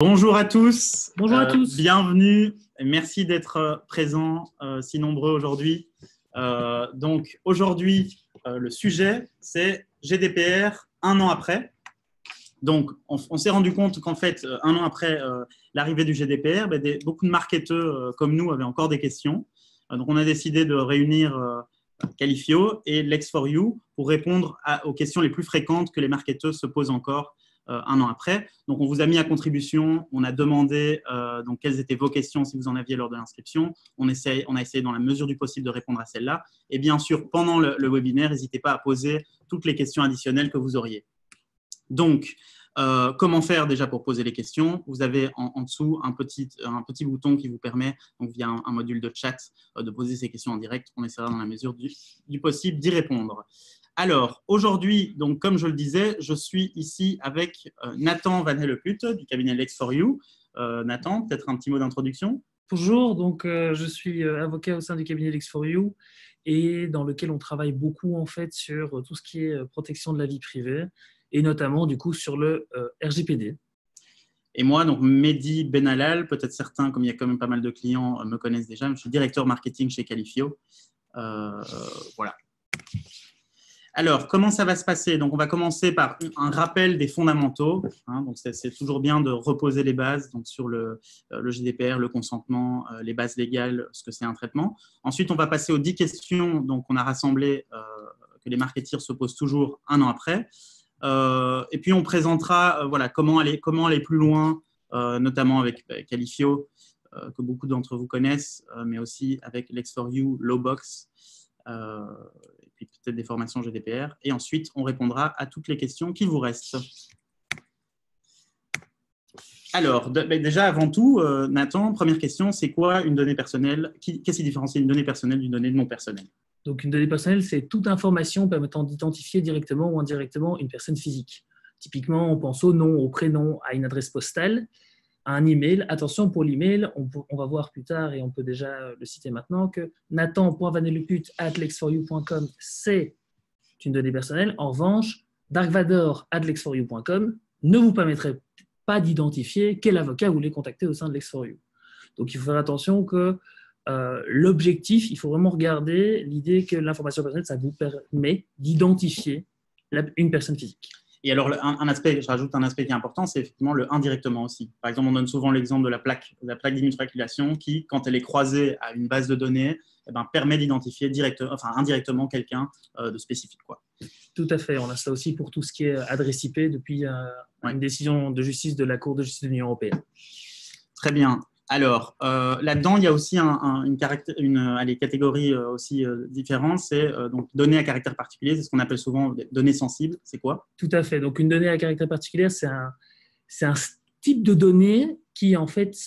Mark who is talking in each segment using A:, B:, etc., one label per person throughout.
A: Bonjour à tous.
B: Bonjour à tous.
A: Bienvenue. Merci d'être présents si nombreux aujourd'hui. Donc aujourd'hui, le sujet, c'est GDPR un an après. Donc on s'est rendu compte qu'en fait, un an après l'arrivée du GDPR, beaucoup de marketeurs comme nous avaient encore des questions. Donc on a décidé de réunir Qualifio et Lex4U pour répondre aux questions les plus fréquentes que les marketeurs se posent encore un an après. Donc, on vous a mis à contribution, on a demandé donc, quelles étaient vos questions si vous en aviez lors de l'inscription. On a essayé dans la mesure du possible de répondre à celles-là. Et bien sûr, pendant le webinaire, n'hésitez pas à poser toutes les questions additionnelles que vous auriez. Donc, comment faire déjà pour poser les questions? Vous avez en dessous un petit bouton qui vous permet, donc via un module de chat, de poser ces questions en direct. On essaiera dans la mesure du possible d'y répondre. Alors, aujourd'hui, donc comme je le disais, je suis ici avec Nathan Van Helleput du cabinet Lex4U. Nathan, peut-être un petit mot d'introduction?
B: Bonjour, donc je suis avocat au sein du cabinet Lex4U et dans lequel on travaille beaucoup en fait sur tout ce qui est protection de la vie privée et notamment du coup sur le RGPD.
A: Et moi, donc Mehdi Benalal, peut-être certains, comme il y a quand même pas mal de clients, me connaissent déjà. Je suis directeur marketing chez Qualifio. Voilà. Alors, comment ça va se passer? Donc, on va commencer par un rappel des fondamentaux. Donc, c'est toujours bien de reposer les bases donc, sur le GDPR, le consentement, les bases légales, ce que c'est un traitement. Ensuite, on va passer aux 10 questions qu'on a rassemblées, que les marketeurs se posent toujours un an après. Et puis, on présentera voilà, comment aller plus loin, notamment avec Qualifio, que beaucoup d'entre vous connaissent, mais aussi avec Lex4U, Lowbox, et puis peut-être des formations GDPR. Et ensuite, on répondra à toutes les questions qui vous restent. Alors, déjà, avant tout, Nathan, première question, c'est quoi une donnée personnelle? Qu'est-ce qui différencie une donnée personnelle d'une donnée non personnelle?
B: Donc, une donnée personnelle, c'est toute information permettant d'identifier directement ou indirectement une personne physique. Typiquement, on pense au nom, au prénom, à une adresse postale, à un email. Attention, pour l'email, on va voir plus tard et on peut déjà le citer maintenant que nathan.vanhelleput@lex4u.com, c'est une donnée personnelle. En revanche, darkvador@lex4u.com ne vous permettrait pas d'identifier quel avocat vous voulez contacter au sein de Lex4u. Donc, il faut faire attention que l'objectif, il faut vraiment regarder l'idée que l'information personnelle, ça vous permet d'identifier une personne physique.
A: Et alors, je rajoute un aspect qui est important, c'est effectivement le indirectement aussi. Par exemple, on donne souvent l'exemple de la plaque d'immatriculation qui, quand elle est croisée à une base de données, permet d'identifier indirectement quelqu'un de spécifique, quoi.
B: Tout à fait. On a ça aussi pour tout ce qui est adresse IP depuis une décision de justice de la Cour de justice de l'Union européenne.
A: Très bien. Alors, là-dedans, il y a aussi une catégorie aussi différente, c'est donc données à caractère particulier, c'est ce qu'on appelle souvent des données sensibles. C'est quoi?
B: Tout à fait. Donc, une donnée à caractère particulier, c'est un type de données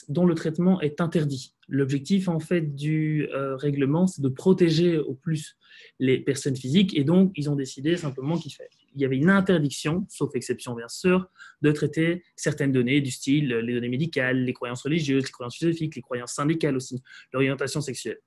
B: dont le traitement est interdit. L'objectif en fait du règlement, c'est de protéger au plus les personnes physiques et donc ils ont décidé simplement qu'il y avait une interdiction, sauf exception bien sûr, de traiter certaines données du style les données médicales, les croyances religieuses, les croyances philosophiques, les croyances syndicales aussi, l'orientation sexuelle.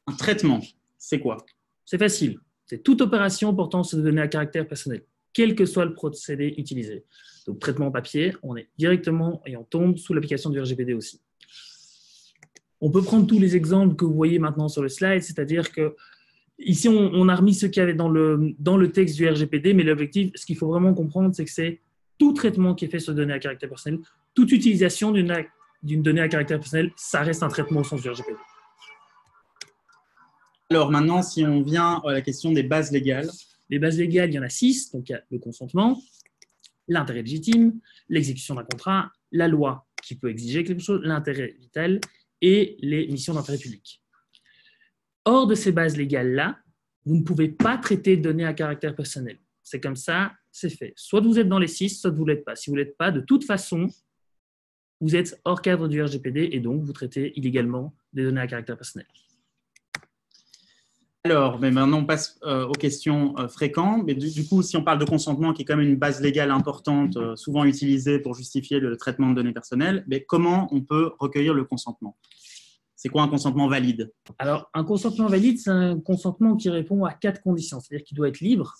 A: Un traitement, c'est quoi?
B: C'est facile. C'est toute opération portant sur des données à caractère personnel, quel que soit le procédé utilisé. Donc, traitement papier, on est directement et on tombe sous l'application du RGPD aussi. On peut prendre tous les exemples que vous voyez maintenant sur le slide, c'est-à-dire que ici, on a remis ce qu'il y avait dans le texte du RGPD, mais l'objectif, ce qu'il faut vraiment comprendre, c'est que c'est tout traitement qui est fait sur des données à caractère personnel, toute utilisation d'une donnée à caractère personnel, ça reste un traitement au sens du RGPD.
A: Alors maintenant, si on vient à la question des bases légales.
B: Les bases légales, il y en a 6, donc il y a le consentement, l'intérêt légitime, l'exécution d'un contrat, la loi qui peut exiger quelque chose, l'intérêt vital et les missions d'intérêt public. Hors de ces bases légales-là, vous ne pouvez pas traiter de données à caractère personnel. C'est comme ça, c'est fait. Soit vous êtes dans les 6, soit vous ne l'êtes pas. Si vous ne l'êtes pas, de toute façon, vous êtes hors cadre du RGPD et donc vous traitez illégalement des données à caractère personnel.
A: Alors, mais maintenant, on passe aux questions fréquentes. Mais du coup, si on parle de consentement, qui est quand même une base légale importante, souvent utilisée pour justifier le traitement de données personnelles, mais comment on peut recueillir le consentement? C'est quoi un consentement valide?
B: Alors, un consentement valide, c'est un consentement qui répond à 4 conditions. C'est-à-dire qu'il doit être libre,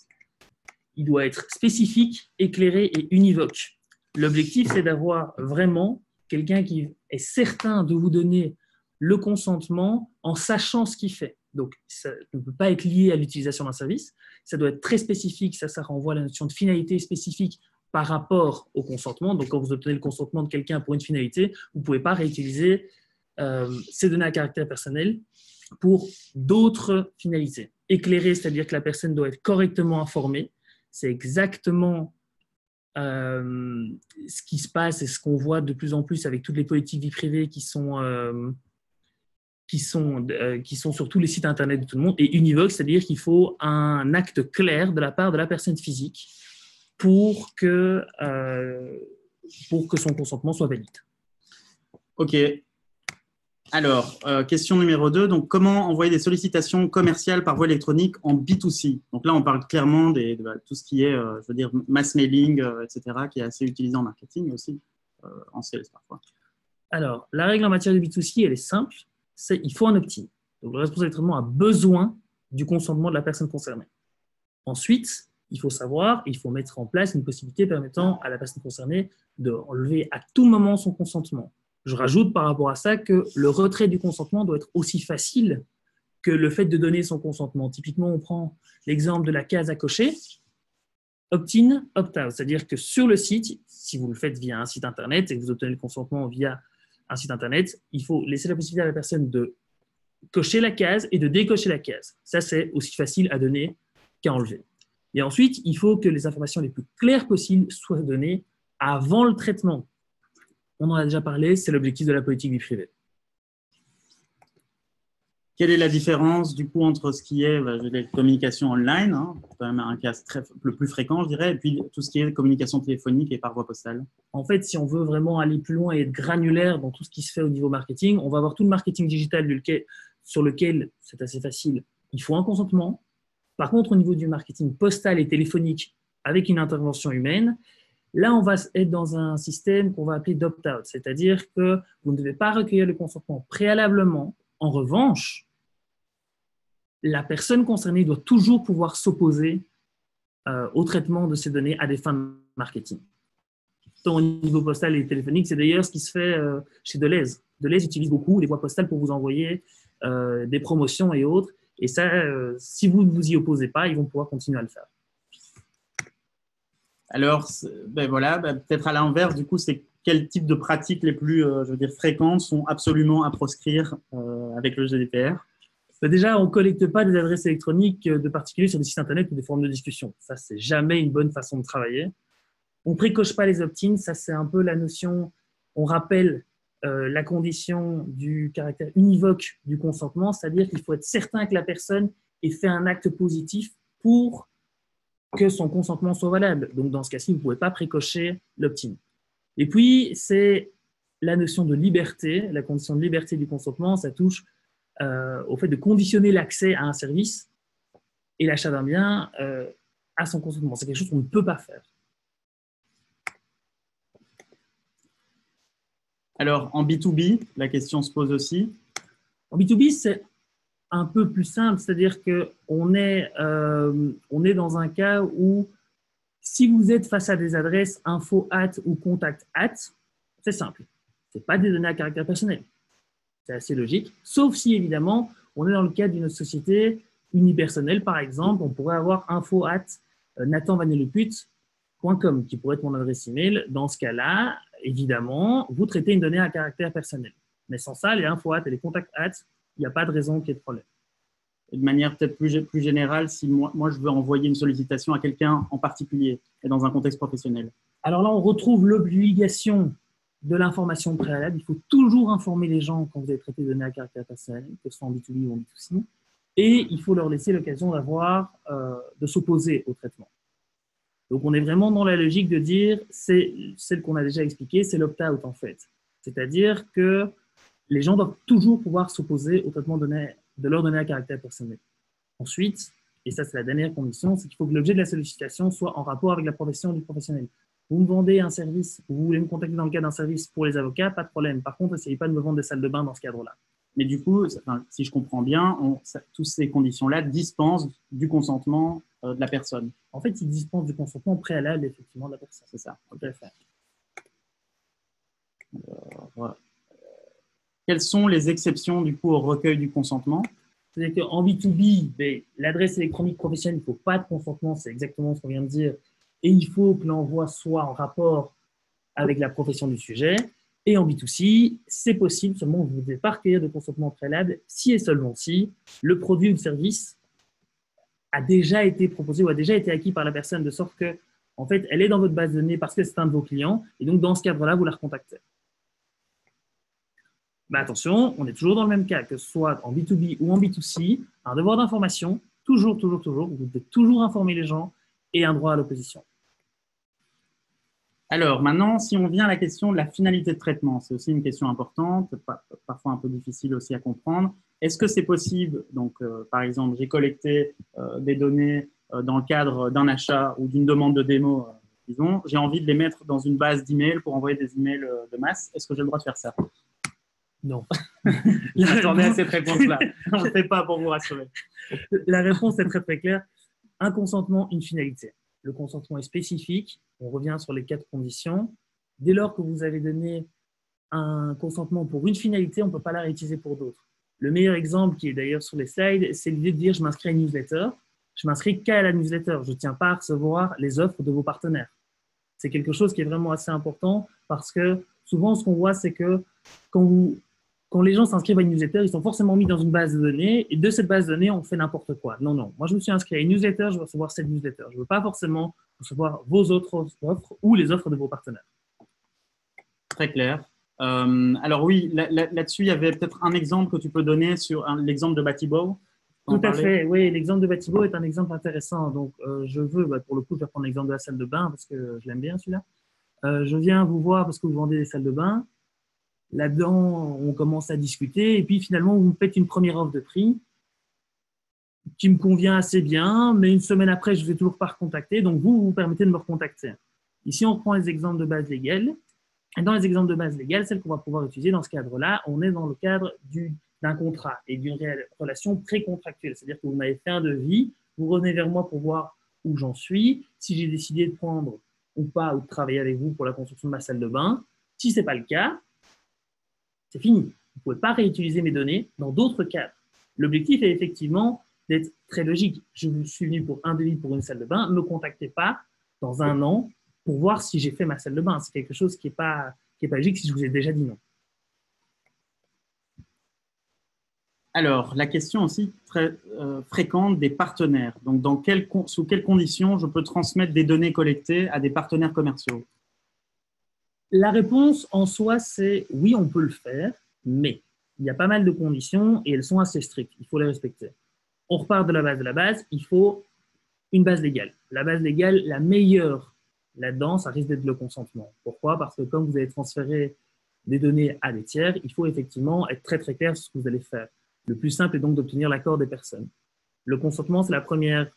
B: il doit être spécifique, éclairé et univoque. L'objectif, c'est d'avoir vraiment quelqu'un qui est certain de vous donner le consentement en sachant ce qu'il fait. Donc, ça ne peut pas être lié à l'utilisation d'un service. Ça doit être très spécifique. Ça renvoie à la notion de finalité spécifique par rapport au consentement. Donc, quand vous obtenez le consentement de quelqu'un pour une finalité, vous ne pouvez pas réutiliser ces données à caractère personnel pour d'autres finalités. Éclairé, c'est-à-dire que la personne doit être correctement informée. C'est exactement ce qui se passe et ce qu'on voit de plus en plus avec toutes les politiques vie privée qui sont sur tous les sites internet de tout le monde, et univoque, c'est-à-dire qu'il faut un acte clair de la part de la personne physique pour que son consentement soit valide.
A: Ok. Alors, question numéro 2. Donc, comment envoyer des sollicitations commerciales par voie électronique en B2C? Donc là, on parle clairement de tout ce qui est, je veux dire, mass mailing, etc., qui est assez utilisé en marketing, mais aussi en sales parfois.
B: Alors, la règle en matière de B2C, elle est simple. Il faut un opt-in. Donc, le responsable de traitement a besoin du consentement de la personne concernée. Ensuite, il faut mettre en place une possibilité permettant à la personne concernée d'enlever à tout moment son consentement. Je rajoute par rapport à ça que le retrait du consentement doit être aussi facile que le fait de donner son consentement. Typiquement, on prend l'exemple de la case à cocher, opt-in, opt-out. C'est-à-dire que sur le site, si vous le faites via un site internet et que vous obtenez le consentement via un site internet, il faut laisser la possibilité à la personne de cocher la case et de décocher la case. Ça, c'est aussi facile à donner qu'à enlever. Et ensuite, il faut que les informations les plus claires possibles soient données avant le traitement. On en a déjà parlé, c'est l'objectif de la politique vie privée.
A: Quelle est la différence du coup entre ce qui est les communications online, hein, quand même un cas le plus fréquent, je dirais, et puis tout ce qui est communication téléphonique et par voie postale?
B: En fait, si on veut vraiment aller plus loin et être granulaire dans tout ce qui se fait au niveau marketing, on va avoir tout le marketing digital sur lequel, c'est assez facile, il faut un consentement. Par contre, au niveau du marketing postal et téléphonique, avec une intervention humaine, là, on va être dans un système qu'on va appeler d'opt-out, c'est-à-dire que vous ne devez pas recueillir le consentement préalablement. En revanche, la personne concernée doit toujours pouvoir s'opposer au traitement de ces données à des fins de marketing. Tant au niveau postal et téléphonique, c'est d'ailleurs ce qui se fait chez Deleuze. Deleuze utilise beaucoup les voies postales pour vous envoyer des promotions et autres. Et ça, si vous ne vous y opposez pas, ils vont pouvoir continuer à le faire.
A: Alors, peut-être à l'inverse, du coup, c'est quel type de pratiques les plus, je veux dire, fréquentes sont absolument à proscrire avec le GDPR?
B: Déjà, on ne collecte pas des adresses électroniques de particuliers sur des sites internet ou des forums de discussion. Ça, c'est jamais une bonne façon de travailler. On ne précoche pas les opt-ins. Ça, c'est un peu la notion. On rappelle la condition du caractère univoque du consentement, c'est-à-dire qu'il faut être certain que la personne ait fait un acte positif pour que son consentement soit valable. Donc, dans ce cas-ci, vous ne pouvez pas précocher l'opt-in. Et puis, c'est la notion de liberté, la condition de liberté du consentement, ça touche au fait de conditionner l'accès à un service et l'achat d'un bien à son consentement. C'est quelque chose qu'on ne peut pas faire.
A: Alors, en B2B, la question se pose aussi.
B: En B2B, c'est un peu plus simple, c'est-à-dire qu'on est dans un cas où si vous êtes face à des adresses info@ ou contact@, c'est simple. Ce n'est pas des données à caractère personnel. C'est assez logique, sauf si, évidemment, on est dans le cadre d'une société unipersonnelle, par exemple, on pourrait avoir info@nathanvaneleput.com, qui pourrait être mon adresse email. Dans ce cas-là, évidemment, vous traitez une donnée à caractère personnel. Mais sans ça, les info@ et les contact@, il n'y a pas de raison qu'il y ait de problème.
A: Et de manière peut-être plus générale, si moi je veux envoyer une sollicitation à quelqu'un en particulier et dans un contexte professionnel.
B: Alors là, on retrouve l'obligation de l'information préalable. Il faut toujours informer les gens quand vous avez traité des données à caractère personnel, que ce soit en B2B ou en B2C. Et il faut leur laisser l'occasion de s'opposer au traitement. Donc, on est vraiment dans la logique de dire, c'est celle qu'on a déjà expliquée, c'est l'opt-out en fait. C'est-à-dire que les gens doivent toujours pouvoir s'opposer au traitement de leurs données à caractère personnel. Ensuite, et ça c'est la dernière condition, c'est qu'il faut que l'objet de la sollicitation soit en rapport avec la profession du professionnel. Vous me vendez un service, vous voulez me contacter dans le cadre d'un service pour les avocats, pas de problème. Par contre, n'essayez pas de me vendre des salles de bain dans ce cadre-là.
A: Mais du coup, si je comprends bien, toutes ces conditions-là dispensent du consentement de la personne.
B: En fait, ils dispensent du consentement préalable, effectivement, de la personne.
A: C'est ça.
B: Tout à fait.
A: quelles sont les exceptions du coup au recueil du consentement?
B: C'est-à-dire qu'en B2B, l'adresse électronique professionnelle, il ne faut pas de consentement, c'est exactement ce qu'on vient de dire. Et il faut que l'envoi soit en rapport avec la profession du sujet. Et en B2C, c'est possible, seulement vous ne devez pas recueillir de consentement préalable si et seulement si le produit ou le service a déjà été proposé ou a déjà été acquis par la personne, de sorte que, en fait, elle est dans votre base de données parce que c'est un de vos clients. Et donc, dans ce cadre-là, vous la recontactez. Mais attention, on est toujours dans le même cas, que ce soit en B2B ou en B2C, un devoir d'information, toujours, vous devez toujours informer les gens et un droit à l'opposition.
A: Alors, maintenant, si on vient à la question de la finalité de traitement, c'est aussi une question importante, parfois un peu difficile aussi à comprendre. Est-ce que c'est possible, donc par exemple, j'ai collecté des données dans le cadre d'un achat ou d'une demande de démo, disons, j'ai envie de les mettre dans une base d'email pour envoyer des emails de masse, est-ce que j'ai le droit de faire ça?
B: Non.
A: J'attendais à cette réponse-là. On ne le fait pas pour vous rassurer.
B: La réponse est très très claire. Un consentement, une finalité. Le consentement est spécifique. On revient sur les 4 conditions. Dès lors que vous avez donné un consentement pour une finalité, on ne peut pas la réutiliser pour d'autres. Le meilleur exemple, qui est d'ailleurs sur les slides, c'est l'idée de dire je m'inscris à une newsletter. Je m'inscris qu'à la newsletter. Je ne tiens pas à recevoir les offres de vos partenaires. C'est quelque chose qui est vraiment assez important parce que souvent, ce qu'on voit, c'est que quand les gens s'inscrivent à une newsletter, ils sont forcément mis dans une base de données et de cette base de données, on fait n'importe quoi. Non, non. Moi, je me suis inscrit à une newsletter, je veux recevoir cette newsletter. Je ne veux pas forcément recevoir vos autres offres ou les offres de vos partenaires.
A: Très clair. Alors oui, là-dessus, il y avait peut-être un exemple que tu peux donner sur l'exemple de Batibo.
B: Tout à fait, oui. L'exemple de Batibo est un exemple intéressant. Donc, je veux, pour le coup, je vais prendre l'exemple de la salle de bain parce que je l'aime bien celui-là. Je viens vous voir parce que vous vendez des salles de bain. Là-dedans, on commence à discuter et puis finalement, vous me faites une première offre de prix qui me convient assez bien, mais une semaine après, je ne vous ai toujours pas recontacté, donc vous permettez de me recontacter. Ici, on prend les exemples de base légale. Et dans les exemples de base légale, celles qu'on va pouvoir utiliser dans ce cadre-là, on est dans le cadre d'un contrat et d'une relation pré-contractuelle. C'est-à-dire que vous m'avez fait un devis, vous revenez vers moi pour voir où j'en suis, si j'ai décidé de prendre ou pas, ou de travailler avec vous pour la construction de ma salle de bain. Si ce n'est pas le cas, c'est fini. Vous ne pouvez pas réutiliser mes données dans d'autres cadres. L'objectif est effectivement d'être très logique. Je suis venu pour un devis pour une salle de bain, ne me contactez pas dans un an pour voir si j'ai fait ma salle de bain. C'est quelque chose qui n'est pas logique si je vous ai déjà dit non.
A: Alors, la question aussi très fréquente des partenaires. Donc, sous quelles conditions je peux transmettre des données collectées à des partenaires commerciaux?
B: La réponse en soi, c'est oui, on peut le faire, mais il y a pas mal de conditions et elles sont assez strictes. Il faut les respecter. On repart de la base, il faut une base légale. La base légale, la meilleure là-dedans, ça risque d'être le consentement. Pourquoi? Parce que comme vous allez transférer des données à des tiers, il faut effectivement être très très clair sur ce que vous allez faire. Le plus simple est donc d'obtenir l'accord des personnes. Le consentement, c'est la première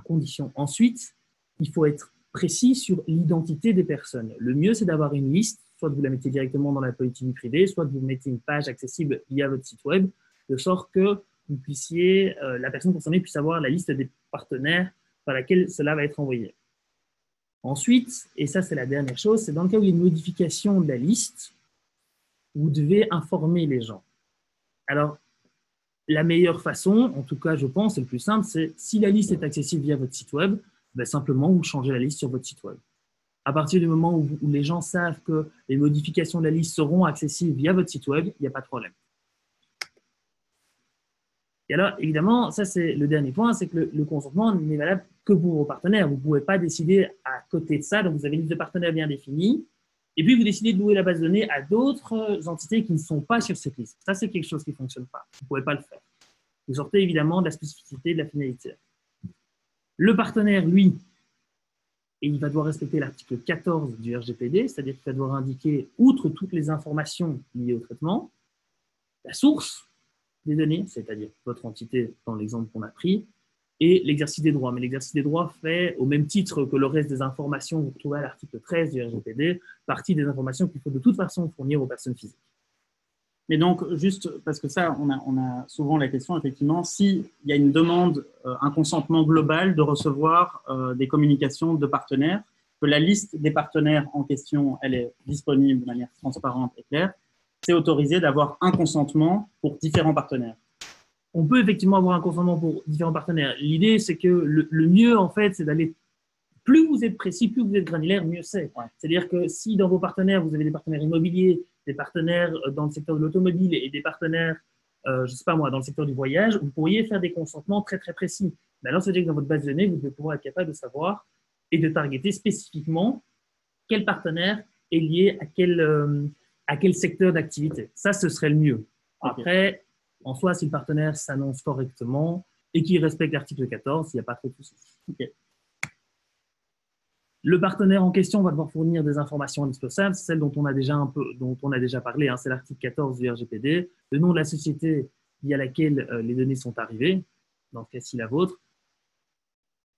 B: condition. Ensuite, il faut être précis sur l'identité des personnes. Le mieux, c'est d'avoir une liste, soit vous la mettez directement dans la politique privée, soit vous mettez une page accessible via votre site web, de sorte que vous puissiez, la personne concernée puisse avoir la liste des partenaires par laquelle cela va être envoyé. Ensuite, et ça c'est la dernière chose, c'est dans le cas où il y a une modification de la liste, vous devez informer les gens. Alors, la meilleure façon, en tout cas je pense, c'est le plus simple, c'est si la liste est accessible via votre site web, ben simplement vous changez la liste sur votre site web. À partir du moment où les gens savent que les modifications de la liste seront accessibles via votre site web, il n'y a pas de problème. Et alors, évidemment, ça c'est le dernier point, c'est que le consentement n'est valable que pour vos partenaires. Vous ne pouvez pas décider à côté de ça, donc vous avez une liste de partenaires bien définie, et puis vous décidez de louer la base de données à d'autres entités qui ne sont pas sur cette liste. Ça, c'est quelque chose qui ne fonctionne pas. Vous ne pouvez pas le faire. Vous sortez évidemment de la spécificité de la finalité. Le partenaire, lui, et il va devoir respecter l'article 14 du RGPD, c'est-à-dire qu'il va devoir indiquer, outre toutes les informations liées au traitement, la source des données, c'est-à-dire votre entité dans l'exemple qu'on a pris, et l'exercice des droits. Mais l'exercice des droits fait, au même titre que le reste des informations que vous retrouvez à l'article 13 du RGPD, partie des informations qu'il faut de toute façon fournir aux personnes physiques.
A: Mais donc, juste parce que ça, on a souvent la question, effectivement, s'il y a une demande, un consentement global de recevoir des communications de partenaires, que la liste des partenaires en question, elle est disponible de manière transparente et claire, c'est autorisé d'avoir un consentement pour différents partenaires.
B: On peut effectivement avoir un consentement pour différents partenaires. L'idée, c'est que le mieux, en fait, c'est d'aller… Plus vous êtes précis, plus vous êtes granulaire, mieux c'est. Ouais. C'est-à-dire que si dans vos partenaires, vous avez des partenaires immobiliers, des partenaires dans le secteur de l'automobile et des partenaires, je ne sais pas moi, dans le secteur du voyage, vous pourriez faire des consentements très, très précis. Mais alors, c'est-à-dire que dans votre base de données, vous devez pouvoir être capable de savoir et de targeter spécifiquement quel partenaire est lié à quel secteur d'activité. Ça, ce serait le mieux. Après, en soi, si le partenaire s'annonce correctement et qu'il respecte l'article 14, il n'y a pas trop de soucis. Okay. Le partenaire en question va devoir fournir des informations indispensables, celles dont on a déjà parlé, hein, c'est l'article 14 du RGPD, le nom de la société via laquelle les données sont arrivées, dans ce cas-ci la vôtre.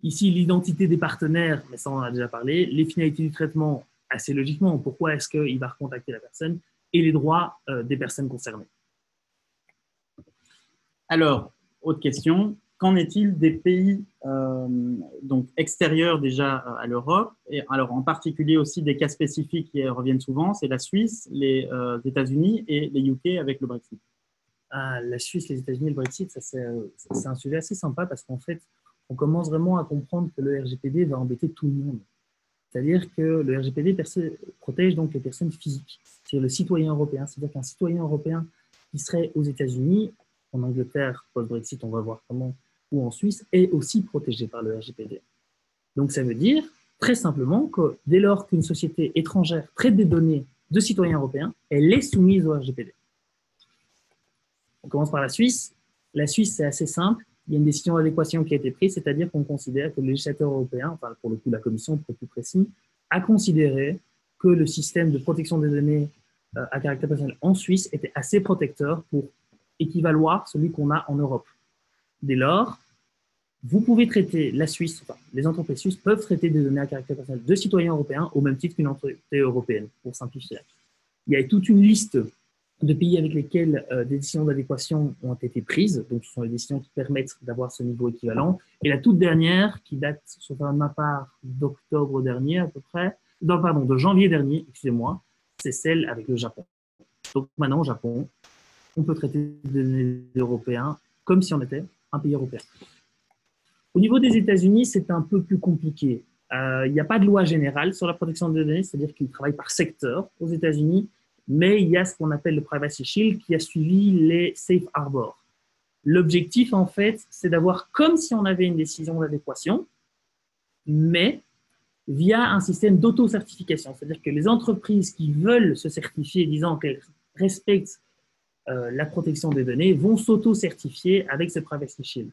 B: Ici, l'identité des partenaires, mais ça on en a déjà parlé, les finalités du traitement, assez logiquement, pourquoi est-ce qu'il va recontacter la personne, et les droits des personnes concernées.
A: Alors, autre question. Qu'en est-il des pays donc extérieurs déjà à l'Europe, et alors en particulier aussi des cas spécifiques qui reviennent souvent, c'est la Suisse, les États-Unis et les UK avec le Brexit.
B: La Suisse, les États-Unis et le Brexit, ça c'est un sujet assez sympa parce qu'en fait, on commence vraiment à comprendre que le RGPD va embêter tout le monde. C'est-à-dire que le RGPD protège donc les personnes physiques, c'est-à-dire le citoyen européen. C'est-à-dire qu'un citoyen européen qui serait aux États-Unis, en Angleterre, post-Brexit, on va voir comment, ou en Suisse, est aussi protégé par le RGPD. Donc ça veut dire, très simplement, que dès lors qu'une société étrangère traite des données de citoyens européens, elle est soumise au RGPD. On commence par la Suisse. La Suisse, c'est assez simple. Il y a une décision d'adéquation qui a été prise, c'est-à-dire qu'on considère que le législateur européen, enfin pour le coup la Commission, pour être plus précis, a considéré que le système de protection des données à caractère personnel en Suisse était assez protecteur pour équivaloir celui qu'on a en Europe. Dès lors, vous pouvez traiter la Suisse, enfin, les entreprises suisses peuvent traiter des données à caractère personnel de citoyens européens au même titre qu'une entreprise européenne, pour simplifier. Il y a toute une liste de pays avec lesquels des décisions d'adéquation ont été prises, donc ce sont les décisions qui permettent d'avoir ce niveau équivalent. Et la toute dernière, qui date, sauf de ma part, d'octobre dernier à peu près, de janvier dernier, excusez-moi, c'est celle avec le Japon. Donc maintenant, au Japon, on peut traiter des données européens comme si on était un pays européen. Au niveau des États-Unis, c'est un peu plus compliqué. Il n'y a pas de loi générale sur la protection des données, c'est-à-dire qu'ils travaillent par secteur aux États-Unis, mais il y a ce qu'on appelle le Privacy Shield qui a suivi les Safe Harbor. L'objectif, en fait, c'est d'avoir comme si on avait une décision d'adéquation, mais via un système d'auto-certification. C'est-à-dire que les entreprises qui veulent se certifier disant qu'elles respectent la protection des données vont s'auto-certifier avec ce Privacy Shield.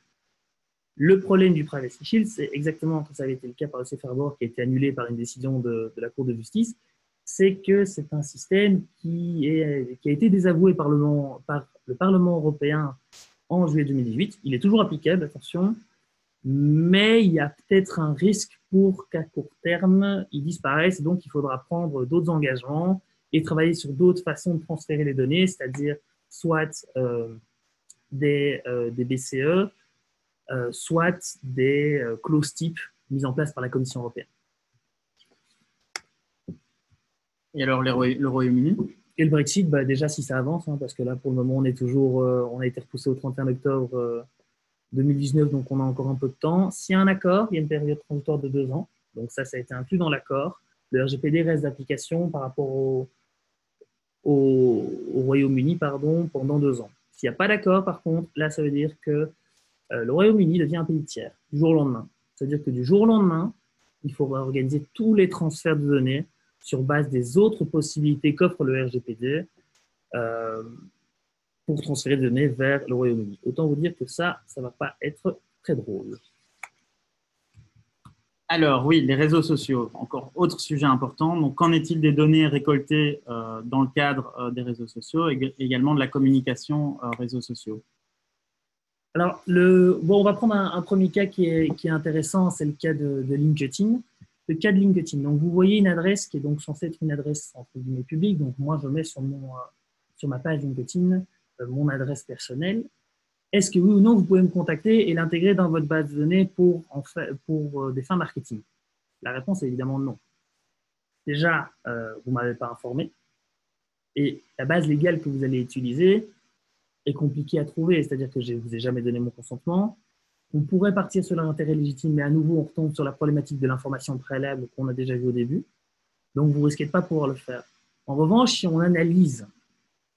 B: Le problème du Privacy Shield, c'est exactement comme ça avait été le cas par le Safe Harbor qui a été annulé par une décision de la Cour de justice, c'est que c'est un système qui a été désavoué par le Parlement européen en juillet 2018. Il est toujours applicable, attention, mais il y a peut-être un risque pour qu'à court terme, il disparaisse. Donc, il faudra prendre d'autres engagements et travailler sur d'autres façons de transférer les données, c'est-à-dire soit des BCE, soit des clauses types mises en place par la Commission européenne.
A: Et alors le Royaume-Uni?
B: Et le Brexit, bah déjà si ça avance, hein, parce que là pour le moment on est toujours, on a été repoussé au 31 octobre 2019, donc on a encore un peu de temps. S'il y a un accord, il y a une période transitoire de 2 ans, donc ça a été inclus dans l'accord. Le RGPD reste d'application par rapport au Royaume-Uni pendant 2 ans. S'il n'y a pas d'accord, par contre, là ça veut dire que le Royaume-Uni devient un pays tiers du jour au lendemain. C'est-à-dire que du jour au lendemain, il faudra organiser tous les transferts de données sur base des autres possibilités qu'offre le RGPD pour transférer des données vers le Royaume-Uni. Autant vous dire que ça ne va pas être très drôle.
A: Alors oui, les réseaux sociaux, encore autre sujet important. Donc, qu'en est-il des données récoltées dans le cadre des réseaux sociaux et également de la communication réseaux sociaux?
B: Alors, on va prendre un premier cas qui est intéressant, c'est le cas de LinkedIn. Le cas de LinkedIn. Donc, vous voyez une adresse qui est donc censée être une adresse entre guillemets publique. Donc, moi, je mets sur ma page LinkedIn mon adresse personnelle. Est-ce que oui ou non, vous pouvez me contacter et l'intégrer dans votre base de données pour des fins marketing? La réponse est évidemment non. déjà, vous ne m'avez pas informé. Et la base légale que vous allez utiliser est compliquée à trouver, c'est-à-dire que je ne vous ai jamais donné mon consentement. On pourrait partir sur l'intérêt légitime, mais à nouveau, on retombe sur la problématique de l'information préalable qu'on a déjà vue au début. Donc, vous risquez de pas pouvoir le faire. En revanche, si on analyse,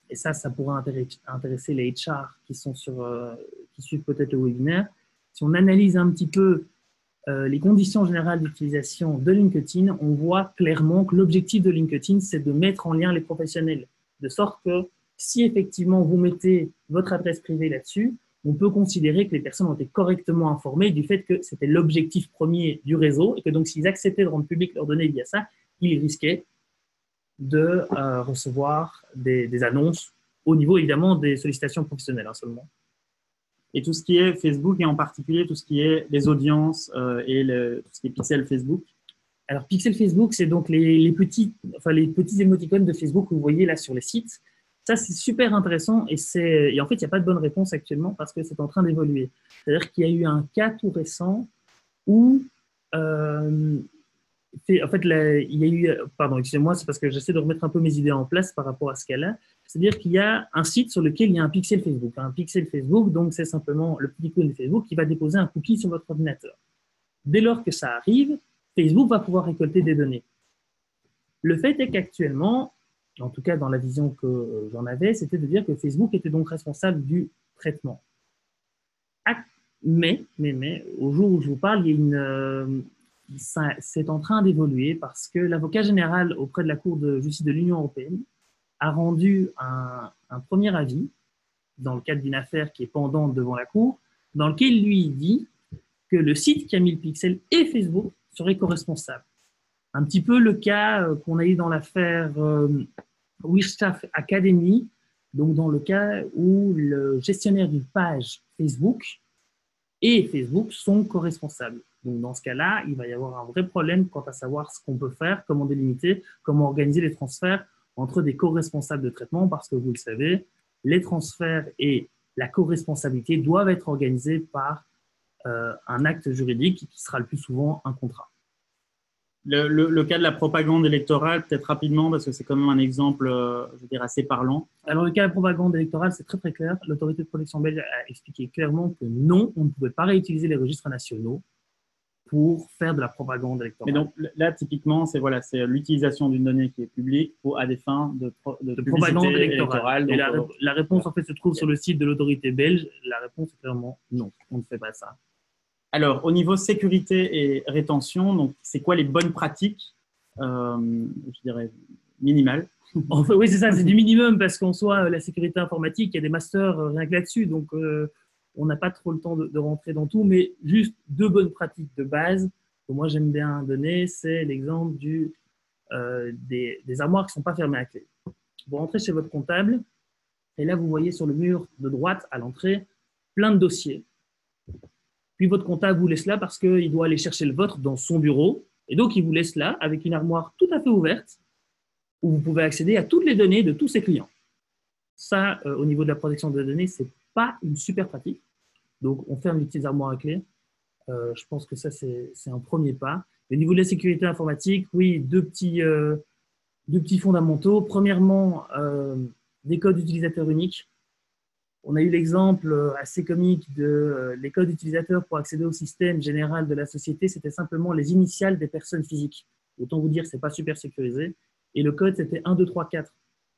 B: et ça pourrait intéresser les HR qui suivent peut-être le webinaire, si on analyse un petit peu les conditions générales d'utilisation de LinkedIn, on voit clairement que l'objectif de LinkedIn, c'est de mettre en lien les professionnels, de sorte que si effectivement vous mettez votre adresse privée là-dessus, on peut considérer que les personnes ont été correctement informées du fait que c'était l'objectif premier du réseau et que donc s'ils acceptaient de rendre public leurs données via ça, ils risquaient de recevoir des annonces au niveau évidemment des sollicitations professionnelles seulement.
A: Et tout ce qui est Facebook et en particulier tout ce qui est les audiences et tout ce qui est pixel Facebook.
B: Alors, pixel Facebook, c'est donc les petits émoticônes de Facebook que vous voyez là sur les sites. Ça, c'est super intéressant et en fait, il n'y a pas de bonne réponse actuellement parce que c'est en train d'évoluer. C'est-à-dire qu'il y a eu un cas tout récent où, il y a eu, pardon, excusez-moi, c'est parce que j'essaie de remettre un peu mes idées en place par rapport à ce cas-là. C'est-à-dire qu'il y a un site sur lequel il y a un pixel Facebook. Un pixel Facebook, donc c'est simplement le petit icône de Facebook qui va déposer un cookie sur votre ordinateur. Dès lors que ça arrive, Facebook va pouvoir récolter des données. Le fait est qu'actuellement, en tout cas dans la vision que j'en avais, c'était de dire que Facebook était donc responsable du traitement. Mais, au jour où je vous parle, c'est en train d'évoluer parce que l'avocat général auprès de la Cour de justice de l'Union européenne a rendu un premier avis dans le cadre d'une affaire qui est pendante devant la Cour, dans lequel lui dit que le site qui a mis le pixel et Facebook seraient co-responsables. Un petit peu le cas qu'on a eu dans l'affaire Wishstaff Academy, donc dans le cas où le gestionnaire d'une page Facebook et Facebook sont co-responsables. Donc dans ce cas-là, il va y avoir un vrai problème quant à savoir ce qu'on peut faire, comment délimiter, comment organiser les transferts entre des co-responsables de traitement, parce que vous le savez, les transferts et la co-responsabilité doivent être organisés par un acte juridique qui sera le plus souvent un contrat.
A: Le cas de la propagande électorale, peut-être rapidement, parce que c'est quand même un exemple, je veux dire, assez parlant.
B: Alors, le cas de la propagande électorale, c'est très très clair. L'autorité de protection belge a expliqué clairement que non, on ne pouvait pas réutiliser les registres nationaux pour faire de la propagande électorale.
A: Mais donc là, typiquement, c'est l'utilisation d'une donnée qui est publique à des fins de propagande électorale.
B: Donc, et la réponse, en fait, se trouve sur le site de l'autorité belge. La réponse est clairement non, on ne fait pas ça.
A: Alors, au niveau sécurité et rétention, donc c'est quoi les bonnes pratiques, je dirais, minimales?
B: Enfin, oui, c'est ça, c'est du minimum parce qu'en soi, la sécurité informatique, il y a des masters rien que là-dessus. Donc, on n'a pas trop le temps de rentrer dans tout, mais juste 2 bonnes pratiques de base que moi j'aime bien donner, c'est l'exemple des armoires qui ne sont pas fermées à clé. Vous rentrez chez votre comptable et là, vous voyez sur le mur de droite à l'entrée plein de dossiers. Puis votre comptable vous laisse là parce qu'il doit aller chercher le vôtre dans son bureau. Et donc, il vous laisse là avec une armoire tout à fait ouverte où vous pouvez accéder à toutes les données de tous ses clients. Ça, au niveau de la protection de données, ce n'est pas une super pratique. Donc, on ferme les petites armoires à clé. Je pense que ça, c'est un premier pas. Au niveau de la sécurité informatique, oui, deux petits fondamentaux. Premièrement, des codes utilisateurs uniques. On a eu l'exemple assez comique de les codes utilisateurs pour accéder au système général de la société, c'était simplement les initiales des personnes physiques. Autant vous dire que ce n'est pas super sécurisé. Et le code, c'était 1, 2, 3, 4.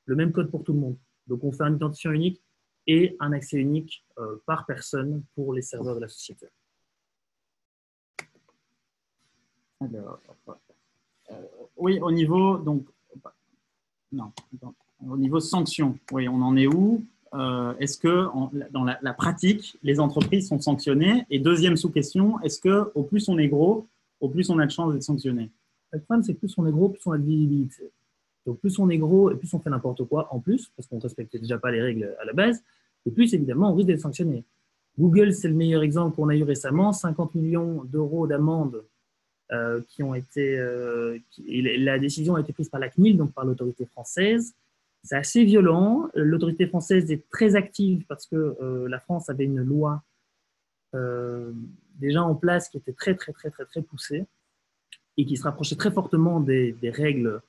B: Le même code pour tout le monde. Donc, on fait un identifiant unique et un accès unique par personne pour les serveurs de la société.
A: Alors, oui, au niveau, donc, non, au niveau sanctions, oui, on en est où? Est-ce que dans la pratique, les entreprises sont sanctionnées? Et deuxième sous-question, est-ce qu'au plus on est gros, au plus on a de chances d'être sanctionné?
B: Le problème, c'est que plus on est gros, plus on a de visibilité. Donc, plus on est gros et plus on fait n'importe quoi en plus, parce qu'on ne respectait déjà pas les règles à la base, et plus, évidemment, on risque d'être sanctionné. Google, c'est le meilleur exemple qu'on a eu récemment, 50 millions d'euros d'amende qui ont été… la décision a été prise par la CNIL, donc par l'autorité française. C'est assez violent. L'autorité française est très active parce que la France avait une loi déjà en place qui était très poussée. et qui se rapprochait très fortement des règles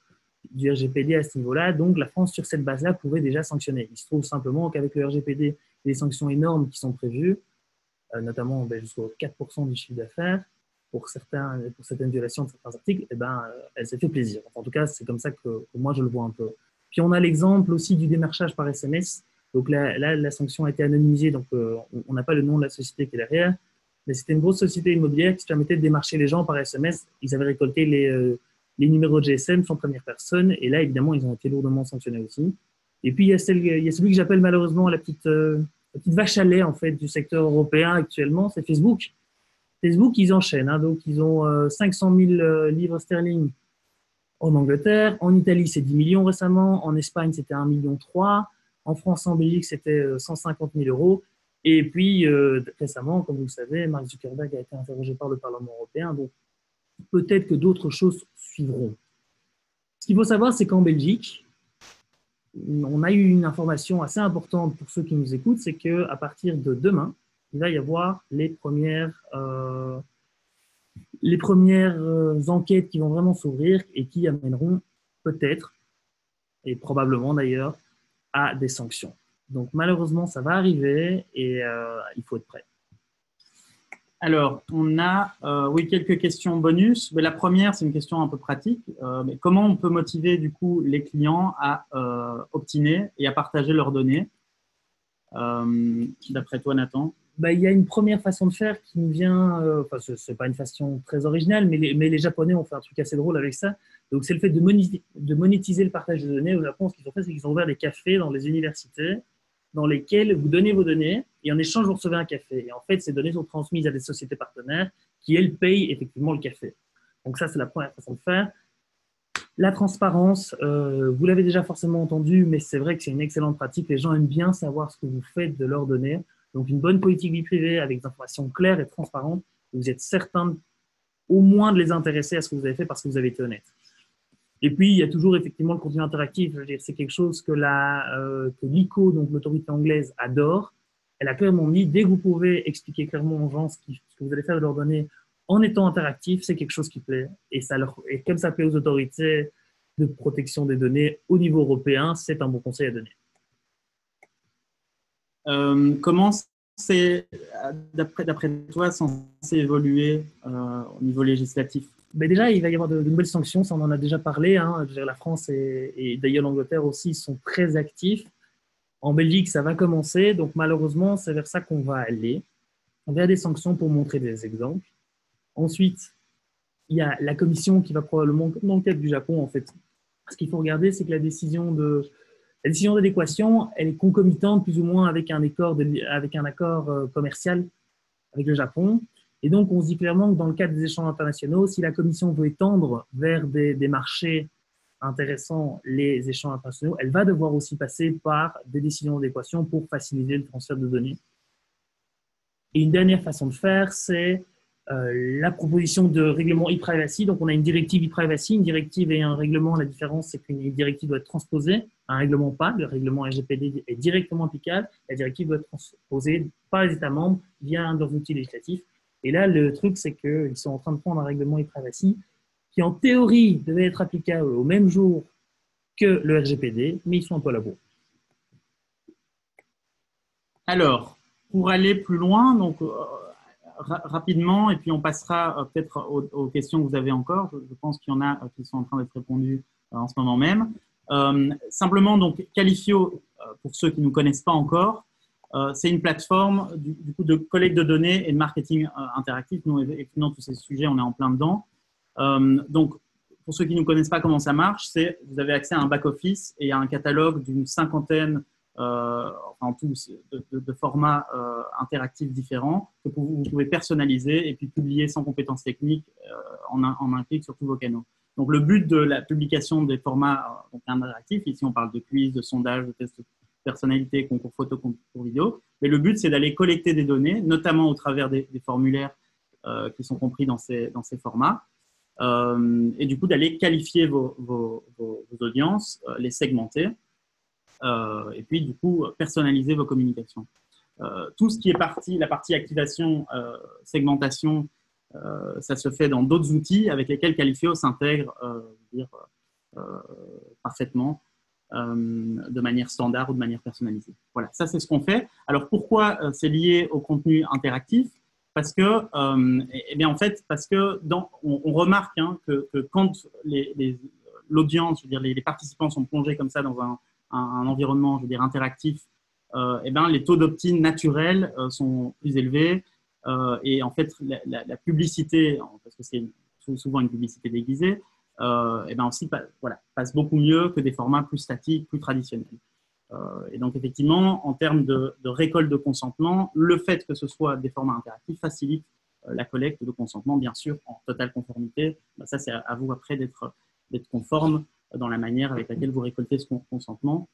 B: du RGPD à ce niveau-là. Donc, la France, sur cette base-là, pouvait déjà sanctionner. Il se trouve simplement qu'avec le RGPD, il y a des sanctions énormes qui sont prévues, notamment jusqu'au 4% du chiffre d'affaires. Pour certaines violations de certains articles, elle s'est fait plaisir. Enfin, en tout cas, c'est comme ça que moi, je le vois un peu. Puis, on a l'exemple aussi du démarchage par SMS. Donc là, la sanction a été anonymisée, donc on n'a pas le nom de la société qui est derrière. Mais c'était une grosse société immobilière qui se permettait de démarcher les gens par SMS. Ils avaient récolté les numéros de GSM sans première personne. Et là, évidemment, ils ont été lourdement sanctionnés aussi. Et puis, il y a celui que j'appelle malheureusement la petite vache à lait en fait, du secteur européen actuellement, c'est Facebook. Facebook, ils enchaînent. Hein, donc, ils ont 500 000 livres sterling en Angleterre. En Italie, c'est 10 millions récemment. En Espagne, c'était 1,3 million. En France, en Belgique, c'était 150 000 euros. Et puis, récemment, comme vous le savez, Mark Zuckerberg a été interrogé par le Parlement européen. Donc, peut-être que d'autres choses suivront. Ce qu'il faut savoir, c'est qu'en Belgique, on a eu une information assez importante pour ceux qui nous écoutent, c'est qu'à partir de demain, il va y avoir les premières enquêtes qui vont vraiment s'ouvrir et qui amèneront peut-être, et probablement d'ailleurs, à des sanctions. Donc malheureusement, ça va arriver et il faut être prêt.
A: Alors, on a quelques questions bonus. Mais la première, c'est une question un peu pratique. Mais comment on peut motiver du coup les clients à opt-in et à partager leurs données d'après toi, Nathan?
B: Il y a une première façon de faire qui nous vient, ce n'est pas une façon très originale, mais les Japonais ont fait un truc assez drôle avec ça. Donc, c'est le fait de monétiser le partage de données. Au Japon, ce qu'ils ont fait, c'est qu'ils ont ouvert des cafés dans les universités dans lesquels vous donnez vos données et en échange, vous recevez un café. Et en fait, ces données sont transmises à des sociétés partenaires qui, elles, payent effectivement le café. Donc, ça, c'est la première façon de faire. La transparence, vous l'avez déjà forcément entendu, mais c'est vrai que c'est une excellente pratique. Les gens aiment bien savoir ce que vous faites de leurs données. Donc, une bonne politique vie privée avec des informations claires et transparentes, vous êtes certain au moins de les intéresser à ce que vous avez fait parce que vous avez été honnête. Et puis, il y a toujours effectivement le contenu interactif. Je veux dire, c'est quelque chose que l'ICO, donc l'autorité anglaise, adore. Elle a clairement mis, dès que vous pouvez expliquer clairement aux gens ce que vous allez faire de leurs données en étant interactif, c'est quelque chose qui plaît. Et comme ça plaît aux autorités de protection des données au niveau européen, c'est un bon conseil à donner.
A: Comment c'est, d'après toi, censé évoluer au niveau législatif?
B: Déjà, il va y avoir de nouvelles sanctions, ça on en a déjà parlé. Hein. Je veux dire, la France et d'ailleurs l'Angleterre aussi sont très actifs. En Belgique, ça va commencer, donc malheureusement, c'est vers ça qu'on va aller, vers des sanctions pour montrer des exemples. Ensuite, il y a la commission qui va probablement, comme dans le cas du Japon, en fait, ce qu'il faut regarder, c'est que la décision d'adéquation, elle est concomitante plus ou moins avec un accord commercial avec le Japon. Et donc, on se dit clairement que dans le cadre des échanges internationaux, si la Commission veut étendre vers des marchés intéressants les échanges internationaux, elle va devoir aussi passer par des décisions d'adéquation pour faciliter le transfert de données. Et une dernière façon de faire, c'est la proposition de règlement e-privacy. Donc, on a une directive e-privacy, une directive et un règlement. La différence, c'est qu'une directive doit être transposée, un règlement pas. Le règlement RGPD est directement applicable. La directive doit être transposée par les États membres via leurs outils législatifs. Et là, le truc, c'est qu'ils sont en train de prendre un règlement e-privacy qui, en théorie, devait être applicable au même jour que le RGPD, mais ils sont un peu à la bourre.
A: Alors, pour aller plus loin, donc rapidement, et puis on passera peut-être aux questions que vous avez encore. Je pense qu'il y en a qui sont en train d'être répondues en ce moment même. Simplement, donc, Qualifio, pour ceux qui ne nous connaissent pas encore, c'est une plateforme du coup, de collecte de données et de marketing interactif. Nous, effectivement, tous ces sujets, on est en plein dedans. Donc, pour ceux qui ne connaissent pas comment ça marche, c'est vous avez accès à un back-office et à un catalogue d'une cinquantaine en tout, de formats interactifs différents que vous pouvez personnaliser et puis publier sans compétences techniques en un clic sur tous vos canaux. Donc, le but de la publication des formats interactifs, ici on parle de quiz, de sondage, de tests de personnalité, concours photo, concours vidéo, mais le but c'est d'aller collecter des données, notamment au travers des formulaires qui sont compris dans ces formats, et du coup d'aller qualifier vos audiences, les segmenter, et puis du coup personnaliser vos communications. Tout ce qui est la partie activation, segmentation, ça se fait dans d'autres outils avec lesquels Qualifio s'intègre parfaitement de manière standard ou de manière personnalisée. Voilà, ça c'est ce qu'on fait. Alors pourquoi c'est lié au contenu interactif? Parce que, en fait, parce que on remarque que quand l'audience, je veux dire, les participants sont plongés comme ça dans un environnement, je veux dire, interactif, les taux d'opt-in naturels sont plus élevés. Et en fait, la publicité, parce que c'est souvent une publicité déguisée, aussi passe beaucoup mieux que des formats plus statiques, plus traditionnels. Et donc, effectivement, en termes de récolte de consentement, le fait que ce soit des formats interactifs facilite la collecte de consentement, bien sûr, en totale conformité. Ça, c'est à vous après d'être conforme dans la manière avec laquelle vous récoltez ce consentement.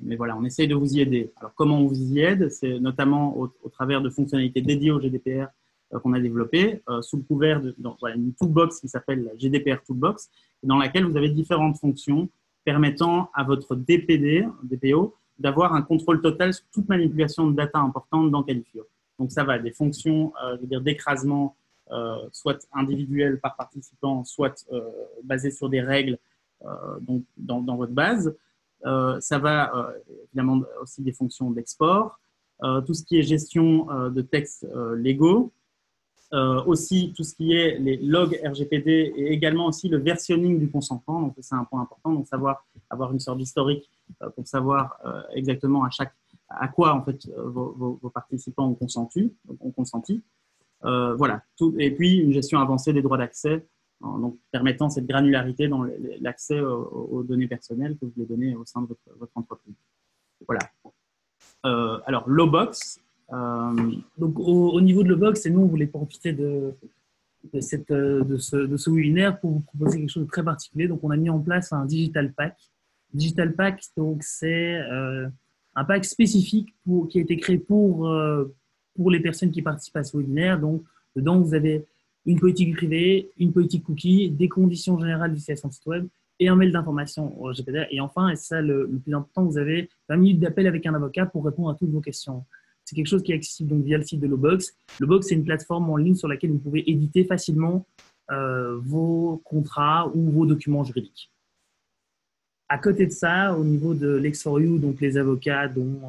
A: Mais voilà, on essaye de vous y aider. Alors, comment on vous y aide? C'est notamment au travers de fonctionnalités dédiées au GDPR qu'on a développées, sous le couvert d'une toolbox qui s'appelle la GDPR Toolbox, dans laquelle vous avez différentes fonctions permettant à votre DPO d'avoir un contrôle total sur toute manipulation de data importante dans Qualifio. Donc, ça va des fonctions d'écrasement, soit individuelles par participant, soit basées sur des règles dans votre base. Ça va évidemment aussi des fonctions d'export, tout ce qui est gestion de textes légaux, aussi tout ce qui est les logs RGPD et également aussi le versionning du consentement. Donc, c'est un point important, donc avoir une sorte d'historique pour savoir exactement à quoi en fait vos participants ont consenti. Voilà. Et puis, une gestion avancée des droits d'accès, donc permettant cette granularité dans l'accès aux données personnelles que vous voulez donner au sein de votre entreprise. Voilà. Alors, Lowbox.
B: Donc, au niveau de Lowbox, et nous, on voulait profiter de ce webinaire pour vous proposer quelque chose de très particulier. Donc, on a mis en place un Digital Pack. Digital Pack, donc, c'est un pack spécifique qui a été créé pour les personnes qui participent à ce webinaire. Donc, dedans, vous avez une politique privée, une politique cookie, des conditions générales d'utilisation de site web et un mail d'information au RGPD. Et enfin, et c'est ça le plus important, vous avez 20 minutes d'appel avec un avocat pour répondre à toutes vos questions. C'est quelque chose qui est accessible donc via le site de Lowbox. Lowbox, c'est une plateforme en ligne sur laquelle vous pouvez éditer facilement vos contrats ou vos documents juridiques. À côté de ça, au niveau de Lex4U, donc les avocats dont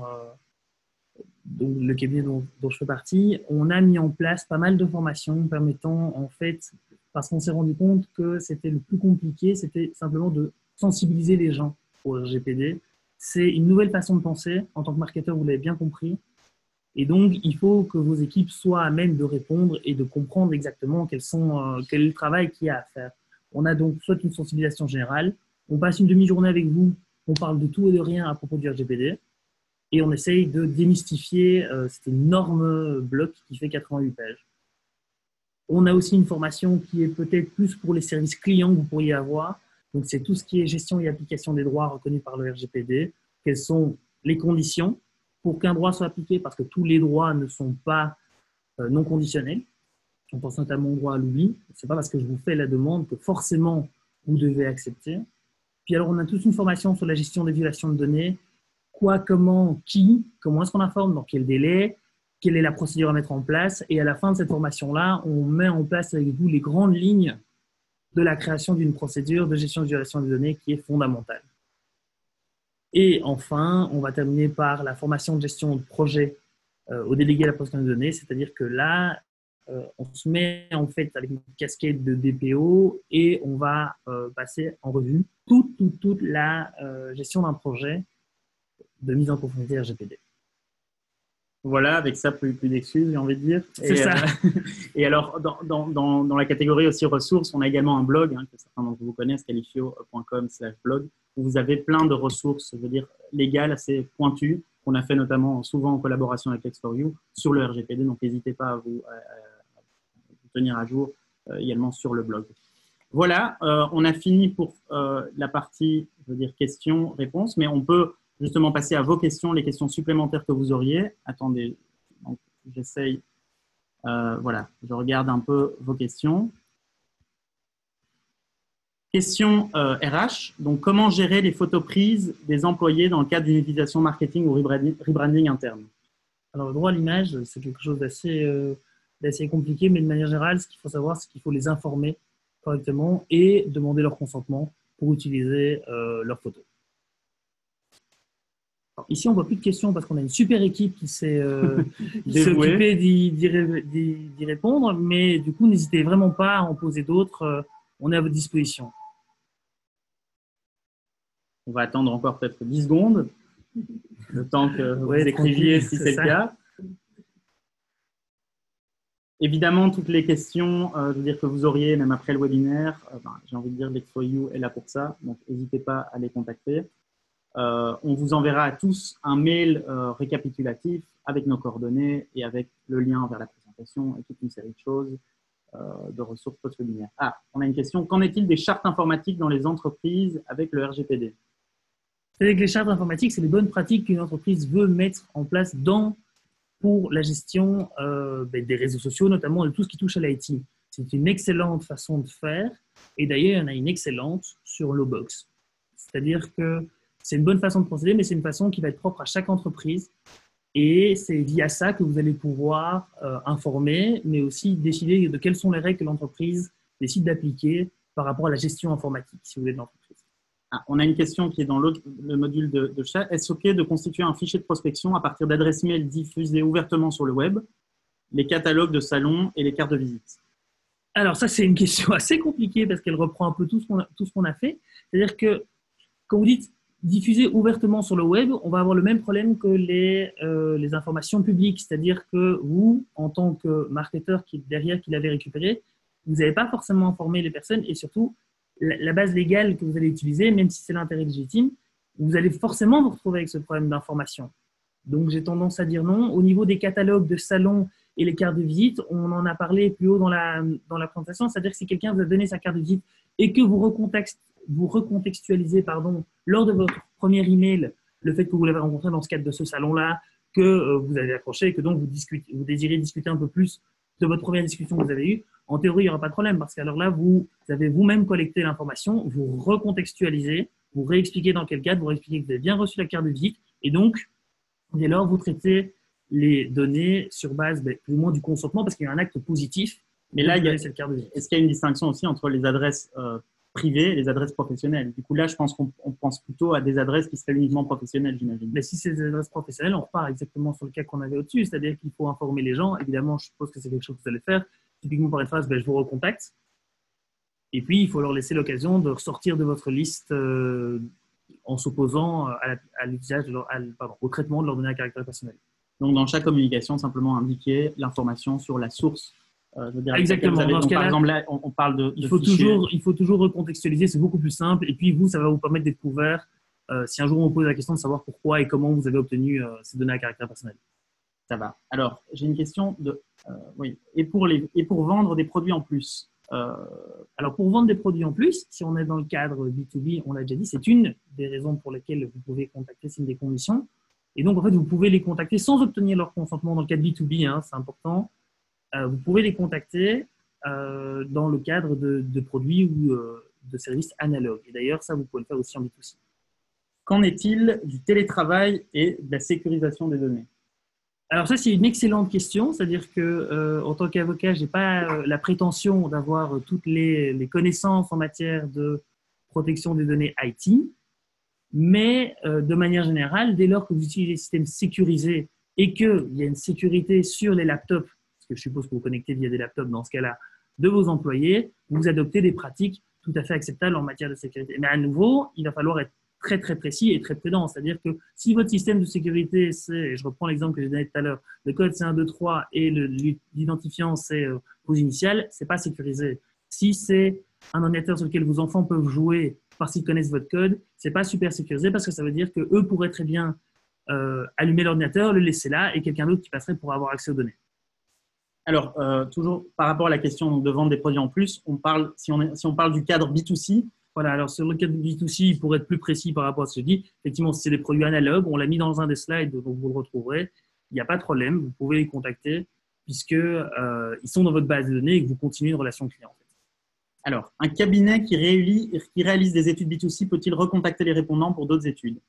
B: le cabinet dont je fais partie, on a mis en place pas mal de formations permettant, en fait, parce qu'on s'est rendu compte que c'était le plus compliqué, c'était simplement de sensibiliser les gens au RGPD. C'est une nouvelle façon de penser. En tant que marketeur, vous l'avez bien compris. Et donc, il faut que vos équipes soient à même de répondre et de comprendre exactement quel est le travail qu'il y a à faire. On a donc soit une sensibilisation générale, on passe une demi-journée avec vous, on parle de tout et de rien à propos du RGPD, et on essaye de démystifier cet énorme bloc qui fait 88 pages. On a aussi une formation qui est peut-être plus pour les services clients que vous pourriez avoir. Donc, c'est tout ce qui est gestion et application des droits reconnus par le RGPD. Quelles sont les conditions pour qu'un droit soit appliqué, parce que tous les droits ne sont pas non conditionnels. On pense notamment au droit à l'oubli. Ce n'est pas parce que je vous fais la demande que forcément vous devez accepter. Puis alors, on a toute une formation sur la gestion des violations de données. Quoi, comment, qui, comment est-ce qu'on informe, dans quel délai, quelle est la procédure à mettre en place. Et à la fin de cette formation-là, on met en place avec vous les grandes lignes de la création d'une procédure de gestion de violation des données qui est fondamentale. Et enfin, on va terminer par la formation de gestion de projet aux délégués à la protection des données, c'est-à-dire que là, on se met en fait avec une casquette de DPO et on va passer en revue toute la gestion d'un projet de mise en conformité RGPD.
A: Voilà, avec ça, plus d'excuses, j'ai envie de dire.
B: C'est ça.
A: Et alors, dans la catégorie aussi ressources, on a également un blog que certains d'entre vous connaissent, qualifio.com/blog, où vous avez plein de ressources, je veux dire, légales assez pointues, qu'on a fait notamment souvent en collaboration avec Lex4U sur le RGPD. Donc, n'hésitez pas à vous tenir à jour également sur le blog. Voilà, on a fini pour la partie, je veux dire, questions-réponses, mais on peut justement passer à vos questions, les questions supplémentaires que vous auriez. Attendez, j'essaye. Voilà, je regarde un peu vos questions. Question RH. Donc, comment gérer les photos prises des employés dans le cadre d'une utilisation marketing ou rebranding interne?
B: Alors, le droit à l'image, c'est quelque chose d'assez d'assez compliqué, mais de manière générale, ce qu'il faut savoir, c'est qu'il faut les informer correctement et demander leur consentement pour utiliser leurs photos. Alors, ici, on ne voit plus de questions parce qu'on a une super équipe qui s'est occupée d'y répondre, mais du coup, n'hésitez vraiment pas à en poser d'autres. On est à votre disposition.
A: On va attendre encore peut-être 10 secondes, le temps que vous écriviez si c'est le cas. Évidemment, toutes les questions je veux dire, que vous auriez, même après le webinaire, j'ai envie de dire Lex4U est là pour ça, donc n'hésitez pas à les contacter. On vous enverra à tous un mail récapitulatif avec nos coordonnées et avec le lien vers la présentation et toute une série de choses, de ressources post-webinaire. Ah, on a une question. Qu'en est-il des chartes informatiques dans les entreprises avec le RGPD?
B: Avec les chartes informatiques, c'est les bonnes pratiques qu'une entreprise veut mettre en place pour la gestion des réseaux sociaux, notamment de tout ce qui touche à l'IT. C'est une excellente façon de faire. Et d'ailleurs, il y en a une excellente sur Lowbox. C'est-à-dire que c'est une bonne façon de procéder, mais c'est une façon qui va être propre à chaque entreprise. Et c'est via ça que vous allez pouvoir informer, mais aussi décider de quelles sont les règles que l'entreprise décide d'appliquer par rapport à la gestion informatique, si vous voulez, de l'entreprise.
A: Ah, on a une question qui est dans le module de chat. Est-ce OK de constituer un fichier de prospection à partir d'adresses mail diffusées ouvertement sur le web, les catalogues de salons et les cartes de visite?
B: Alors ça, c'est une question assez compliquée parce qu'elle reprend un peu tout ce qu'on a fait. C'est-à-dire que quand vous dites diffuser ouvertement sur le web, on va avoir le même problème que les informations publiques. C'est-à-dire que vous, en tant que marketeur qui l'avez récupéré, vous n'avez pas forcément informé les personnes et surtout, la base légale que vous allez utiliser, même si c'est l'intérêt légitime, vous allez forcément vous retrouver avec ce problème d'information. Donc, j'ai tendance à dire non. Au niveau des catalogues de salons et les cartes de visite, on en a parlé plus haut dans la présentation, c'est-à-dire que si quelqu'un vous a donné sa carte de visite et que vous recontextualisez lors de votre premier email le fait que vous l'avez rencontré dans ce cadre de ce salon-là, que vous avez accroché et que donc vous désirez discuter un peu plus de votre première discussion que vous avez eue, en théorie, il n'y aura pas de problème parce qu'alors là, vous avez vous-même collecté l'information, vous recontextualisez, vous réexpliquez dans quel cadre, vous réexpliquez que vous avez bien reçu la carte de visite et donc, dès lors, vous traitez les données sur base plus ou moins du consentement parce qu'il y a un acte positif.
A: Mais là, est-ce qu'il y a une distinction aussi entre les adresses privées et les adresses professionnelles? Du coup, là, je pense qu'on pense plutôt à des adresses qui seraient uniquement professionnelles, j'imagine.
B: Mais si c'est des adresses professionnelles, on repart exactement sur le cas qu'on avait au-dessus, c'est-à-dire qu'il faut informer les gens. Évidemment, je suppose que c'est quelque chose que vous allez faire. Typiquement, par une phrase, je vous recontacte. Et puis, il faut leur laisser l'occasion de ressortir de votre liste en s'opposant à l'usage au traitement de leurs données à caractère personnel.
A: Donc, dans chaque communication, simplement indiquer l'information sur la source.
B: Exactement. Dans ce cas-là,
A: par exemple, là, on parle de
B: il faut toujours recontextualiser, c'est beaucoup plus simple. Et puis, ça va vous permettre d'être couvert si un jour on vous pose la question de savoir pourquoi et comment vous avez obtenu ces données à caractère personnel.
A: Ça va. Alors, j'ai une question oui. Et pour vendre des produits en plus
B: Alors, pour vendre des produits en plus, si on est dans le cadre B2B, on l'a déjà dit, c'est une des raisons pour lesquelles vous pouvez contacter, c'est une des conditions. Et donc, en fait, vous pouvez les contacter sans obtenir leur consentement dans le cadre B2B, c'est important. Vous pouvez les contacter dans le cadre de produits ou de services analogues. Et d'ailleurs, ça, vous pouvez le faire aussi en B2C.
A: Qu'en est-il du télétravail et de la sécurisation des données?
B: Alors ça, c'est une excellente question. C'est-à-dire que en tant qu'avocat, je n'ai pas la prétention d'avoir toutes les connaissances en matière de protection des données IT. Mais de manière générale, dès lors que vous utilisez des systèmes sécurisés et qu'il y a une sécurité sur les laptops, parce que je suppose que vous connectez via des laptops dans ce cas-là, de vos employés, vous adoptez des pratiques tout à fait acceptables en matière de sécurité. Mais à nouveau, il va falloir être très, très précis et très prudent. C'est-à-dire que si votre système de sécurité, c'est, je reprends l'exemple que j'ai donné tout à l'heure, le code c'est 1, 2, 3 et l'identifiant c'est vos initiales, c'est pas sécurisé. Si c'est un ordinateur sur lequel vos enfants peuvent jouer parce qu'ils connaissent votre code, c'est pas super sécurisé parce que ça veut dire qu'eux pourraient très bien allumer l'ordinateur, le laisser là et quelqu'un d'autre qui passerait pour avoir accès aux données.
A: Alors, toujours par rapport à la question de vendre des produits en plus, si on parle du cadre B2C.
B: Voilà, alors sur le cadre B2C, pour être plus précis par rapport à ce que je dis, effectivement, si c'est des produits analogues, on l'a mis dans un des slides, donc vous le retrouverez, il n'y a pas de problème, vous pouvez les contacter puisqu'ils sont dans votre base de données et que vous continuez une relation client. En fait.
A: Alors, un cabinet qui réalise des études B2C peut-il recontacter les répondants pour d'autres études?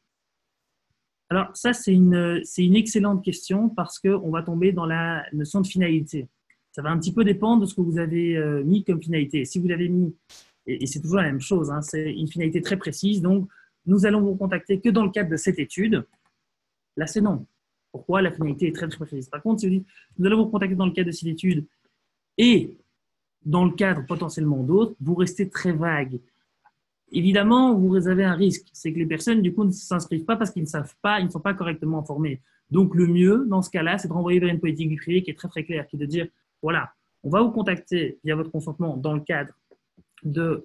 B: Alors, ça, c'est une excellente question parce qu'on va tomber dans la notion de finalité. Ça va un petit peu dépendre de ce que vous avez mis comme finalité. Si vous avez mis, et c'est toujours la même chose, hein, c'est une finalité très précise, donc nous allons vous contacter que dans le cadre de cette étude. Là, c'est non. Pourquoi? La finalité est très, très précise. Par contre, si vous dites, nous allons vous contacter dans le cadre de cette étude et dans le cadre potentiellement d'autres, vous restez très vague. Évidemment, vous avez un risque, c'est que les personnes, du coup, ne s'inscrivent pas parce qu'ils ne savent pas, ils ne sont pas correctement informés. Donc, le mieux, dans ce cas-là, c'est de renvoyer vers une politique du privé qui est très, très claire, qui est de dire, voilà, on va vous contacter via votre consentement dans le cadre de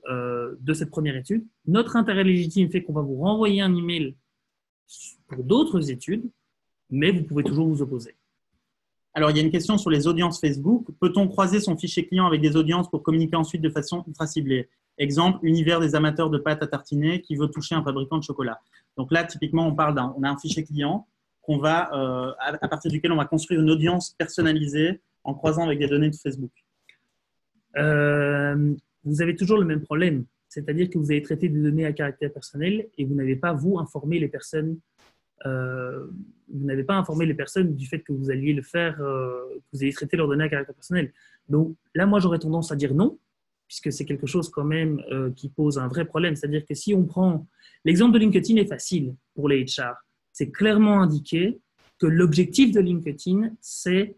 B: cette première étude. Notre intérêt légitime fait qu'on va vous renvoyer un email pour d'autres études, mais vous pouvez toujours vous opposer.
A: Alors, il y a une question sur les audiences Facebook. Peut-on croiser son fichier client avec des audiences pour communiquer ensuite de façon ultra ciblée? Exemple, univers des amateurs de pâte à tartiner qui veut toucher un fabricant de chocolat. Donc là, typiquement, on a un fichier client qu'on va, à partir duquel on va construire une audience personnalisée en croisant avec des données de Facebook.
B: Vous avez toujours le même problème, c'est-à-dire que vous avez traité des données à caractère personnel et vous n'avez pas, vous, informé les personnes. Vous n'avez pas informé les personnes du fait que vous alliez le faire, que vous ayez traité leurs données à caractère personnel. Donc là, moi, j'aurais tendance à dire non, puisque c'est quelque chose quand même qui pose un vrai problème. C'est-à-dire que si on prend… L'exemple de LinkedIn est facile pour les HR. C'est clairement indiqué que l'objectif de LinkedIn, c'est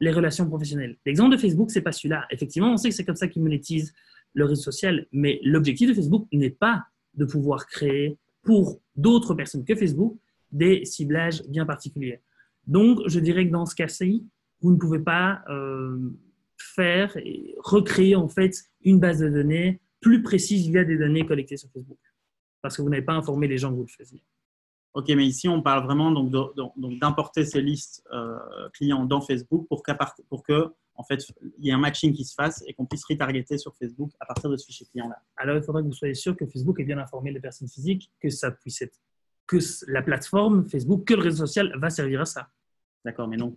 B: les relations professionnelles. L'exemple de Facebook, ce n'est pas celui-là. Effectivement, on sait que c'est comme ça qu'ils monétisent le réseau social, mais l'objectif de Facebook n'est pas de pouvoir créer pour d'autres personnes que Facebook des ciblages bien particuliers. Donc, je dirais que dans ce cas-ci, vous ne pouvez pas faire et recréer en fait une base de données plus précise via des données collectées sur Facebook, parce que vous n'avez pas informé les gens que vous le faisiez.
A: Ok, mais ici, on parle vraiment donc d'importer ces listes clients dans Facebook pour que en fait, il y ait un matching qui se fasse et qu'on puisse retargeter sur Facebook à partir de ce fichier client-là.
B: Alors, il faudrait que vous soyez sûr que Facebook ait bien informé les personnes physiques, que ça puisse être, que la plateforme Facebook, que le réseau social va servir à ça.
A: D'accord, mais donc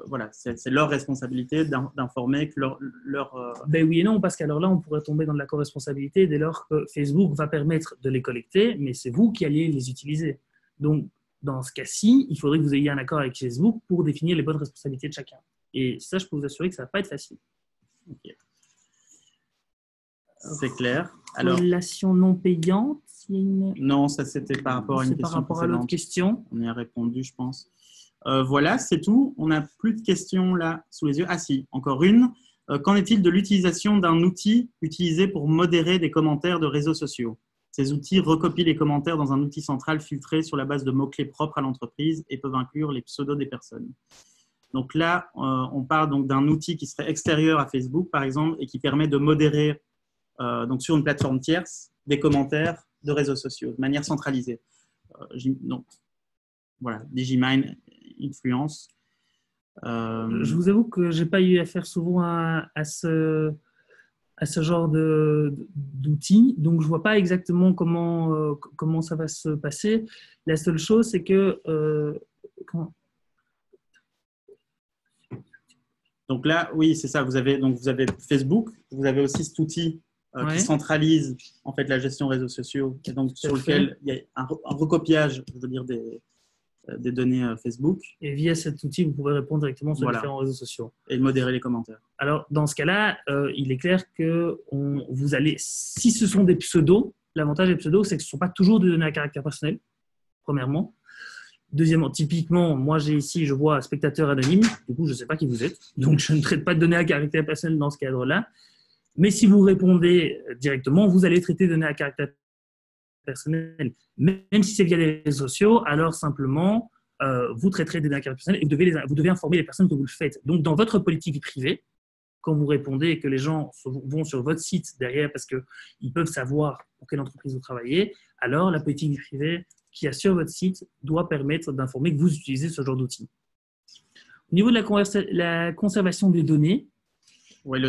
A: voilà, c'est leur responsabilité d'informer que
B: Ben oui et non, parce qu'alors là, on pourrait tomber dans de la co-responsabilité dès lors que Facebook va permettre de les collecter, mais c'est vous qui allez les utiliser. Donc, dans ce cas-ci, il faudrait que vous ayez un accord avec Facebook pour définir les bonnes responsabilités de chacun. Et ça, je peux vous assurer que ça ne va pas être facile.
A: Okay. C'est clair. Alors,
B: relation non payante.
A: Non, ça c'était par rapport à une question
B: par rapport
A: précédente.
B: À l'autre question.
A: On y a répondu, je pense. Voilà, c'est tout. On n'a plus de questions là sous les yeux. Ah si, encore une. Qu'en est-il de l'utilisation d'un outil utilisé pour modérer des commentaires de réseaux sociaux? Ces outils recopient les commentaires dans un outil central filtré sur la base de mots-clés propres à l'entreprise et peuvent inclure les pseudos des personnes. Donc là, on parle donc d'un outil qui serait extérieur à Facebook, par exemple, et qui permet de modérer donc sur une plateforme tierce des commentaires de réseaux sociaux de manière centralisée. Donc, voilà, Digimind Influence.
B: Je vous avoue que je n'ai pas eu affaire souvent à ce genre d'outils, donc je ne vois pas exactement comment ça va se passer. La seule chose, c'est que…
A: Donc là, oui, c'est ça. Vous avez Facebook, vous avez aussi cet outil qui centralise en fait la gestion réseaux sociaux, et donc sur lequel il y a un recopiage, je veux dire, des données Facebook. Et
B: via cet outil, vous pouvez répondre directement sur différents réseaux sociaux.
A: Et modérer les commentaires.
B: Alors, dans ce cas-là, il est clair que vous allez, si ce sont des pseudos, l'avantage des pseudos, c'est que ce ne sont pas toujours des données à caractère personnel, premièrement. Deuxièmement, typiquement, moi j'ai ici, je vois spectateur anonyme, du coup je ne sais pas qui vous êtes, donc je ne traite pas de données à caractère personnel dans ce cadre-là. Mais si vous répondez directement, vous allez traiter de données à caractère personnel. Même si c'est via les réseaux sociaux, alors simplement, vous traiterez des données à caractère personnel et vous devez informer les personnes que vous le faites. Donc dans votre politique privée, quand vous répondez et que les gens vont sur votre site derrière parce qu'ils peuvent savoir pour quelle entreprise vous travaillez, alors la politique privée qui est sur votre site doit permettre d'informer que vous utilisez ce genre d'outils. Au niveau de la conservation des données…
A: Oui,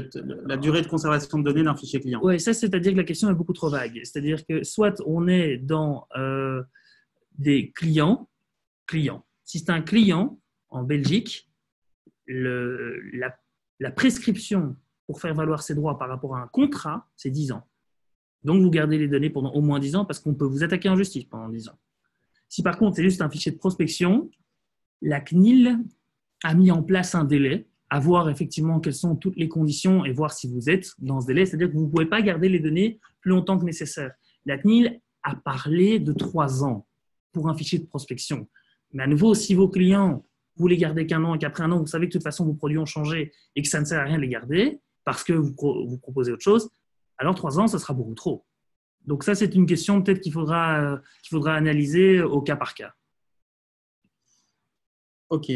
A: la durée de conservation de données d'un fichier client.
B: Oui, ça, c'est-à-dire que la question est beaucoup trop vague. C'est-à-dire que soit on est dans des clients. Si c'est un client en Belgique, la prescription pour faire valoir ses droits par rapport à un contrat, c'est 10 ans. Donc, vous gardez les données pendant au moins 10 ans parce qu'on peut vous attaquer en justice pendant 10 ans. Si par contre, c'est juste un fichier de prospection, la CNIL a mis en place un délai à voir effectivement quelles sont toutes les conditions et voir si vous êtes dans ce délai. C'est-à-dire que vous ne pouvez pas garder les données plus longtemps que nécessaire. La CNIL a parlé de 3 ans pour un fichier de prospection. Mais à nouveau, si vos clients, vous les gardez qu'1 an et qu'après 1 an, vous savez que de toute façon, vos produits ont changé et que ça ne sert à rien de les garder parce que vous proposez autre chose, alors 3 ans, ça sera beaucoup trop. Donc ça, c'est une question peut-être qu'il faudra analyser au cas par cas.
A: OK.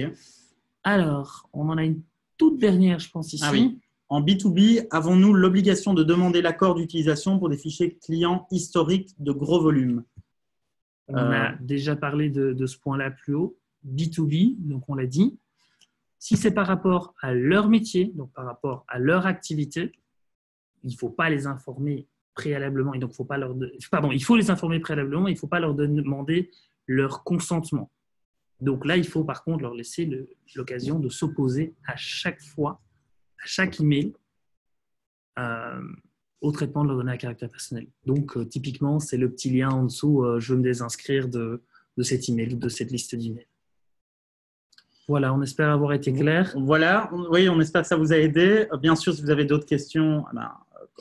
B: Alors, on en a une toute dernière, je pense, ici.
A: Ah oui. En B2B, avons-nous l'obligation de demander l'accord d'utilisation pour des fichiers clients historiques de gros volume?
B: On a déjà parlé de ce point-là plus haut. B2B, donc on l'a dit. Si c'est par rapport à leur métier, donc par rapport à leur activité, il ne faut pas les informer préalablement. Et donc, il faut les informer préalablement, il ne faut pas leur demander leur consentement. Donc là, il faut par contre leur laisser l'occasion de s'opposer à chaque fois, à chaque email, au traitement de leurs données à caractère personnel. Donc, typiquement, c'est le petit lien en dessous, je veux me désinscrire de cet email ou de cette liste d'emails. Voilà, on espère avoir été clair.
A: Voilà, oui, on espère que ça vous a aidé. Bien sûr, si vous avez d'autres questions,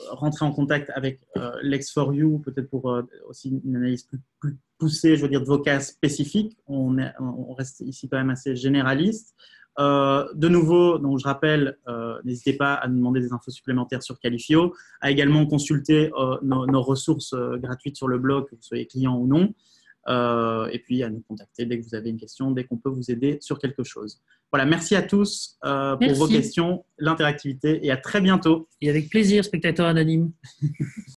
A: rentrez en contact avec Lex4U, peut-être pour aussi une analyse plus poussée, je veux dire, de vos cas spécifiques. On reste ici quand même assez généraliste. De nouveau, donc je rappelle, n'hésitez pas à nous demander des infos supplémentaires sur Qualifio, à également consulter nos ressources gratuites sur le blog, que vous soyez client ou non. Et puis à nous contacter dès que vous avez une question, dès qu'on peut vous aider sur quelque chose. Voilà, merci à tous pour vos questions, l'interactivité et à très bientôt.
B: Et avec plaisir, spectateurs anonymes.